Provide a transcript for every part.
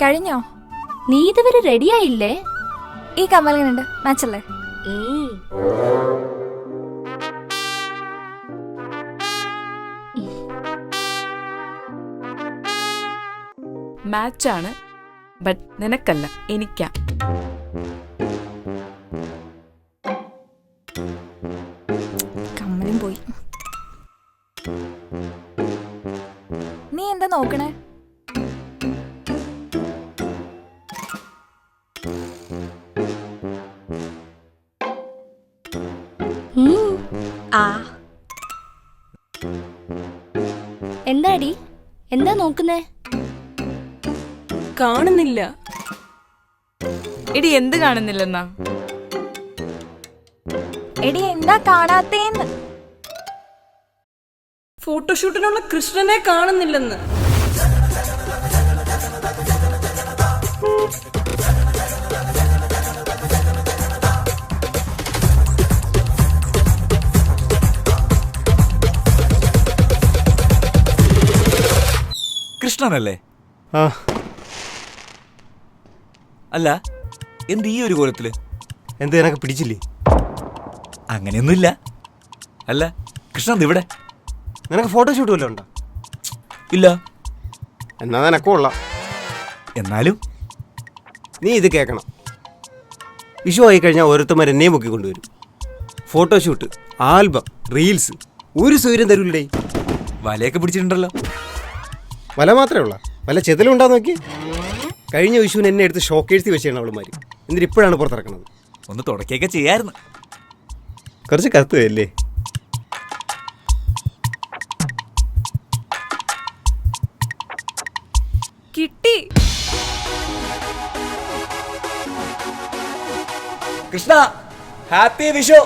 കഴിഞ്ഞോ? നീ ഇതുവരെ റെഡിയായില്ലേ? ഈ കമ്മലിനുണ്ട്, മാച്ചല്ലേ? മാച്ചാണ്, ബട്ട് നിനക്കല്ല, എനിക്കാ. കമ്മലും പോയി. നീ എന്താ നോക്കണേ? എന്താടി, എന്താ നോക്കുന്നേ? കാണുന്നില്ല. എടി എന്ത് കാണുന്നില്ലെന്നാ? എടി എന്താ കാണാത്തേന്ന്? ഫോട്ടോഷൂട്ടിനുള്ള കൃഷ്ണനെ കാണുന്നില്ലെന്ന്. കൃഷ്ണനല്ലേ? അല്ല, എന്ത് ഈ ഒരു കോലത്തില്? എന്ത് എനക്ക് പിടിച്ചില്ലേ? അങ്ങനെയൊന്നുമില്ല. അല്ല, കൃഷ്ണൻ ഇവിടെ. നിനക്ക് ഫോട്ടോഷൂട്ട് വല്ലതും ഉണ്ടോ? ഇല്ല. എന്നാ നിനക്കും ഉള്ള. എന്നാലും നീ ഇത് കേൾക്കണം. വിഷു ആയി കഴിഞ്ഞാൽ ഓരോരുത്തന്മാർ എന്നെയും പൊക്കി കൊണ്ടുവരും. ഫോട്ടോഷൂട്ട്, ആൽബം, റീൽസ്, ഒരു സൗകര്യം തരൂല്ലേ? വലയൊക്കെ പിടിച്ചിട്ടുണ്ടല്ലോ. വല മാത്രമേ ഉള്ള, വല്ല ചെതലും ഉണ്ടാന്ന് നോക്കി. കഴിഞ്ഞ വിഷുവിന് എന്നെ എടുത്ത് ഷോക്കേഴ്സി വെച്ചാണ് അവളുമാർ. എന്നിട്ട് ഇപ്പോഴാണ് പുറത്തിറക്കണത്. ഒന്ന് തുടക്കുകയൊക്കെ ചെയ്യായിരുന്നു. കുറച്ച് കത്തുവല്ലേ? കിട്ടി. Krishna, happy Vishu.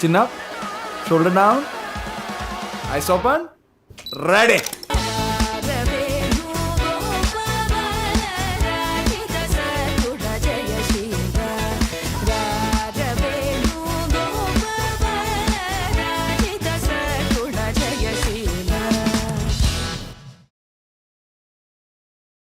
Chin up, shoulder down, eyes open, ready.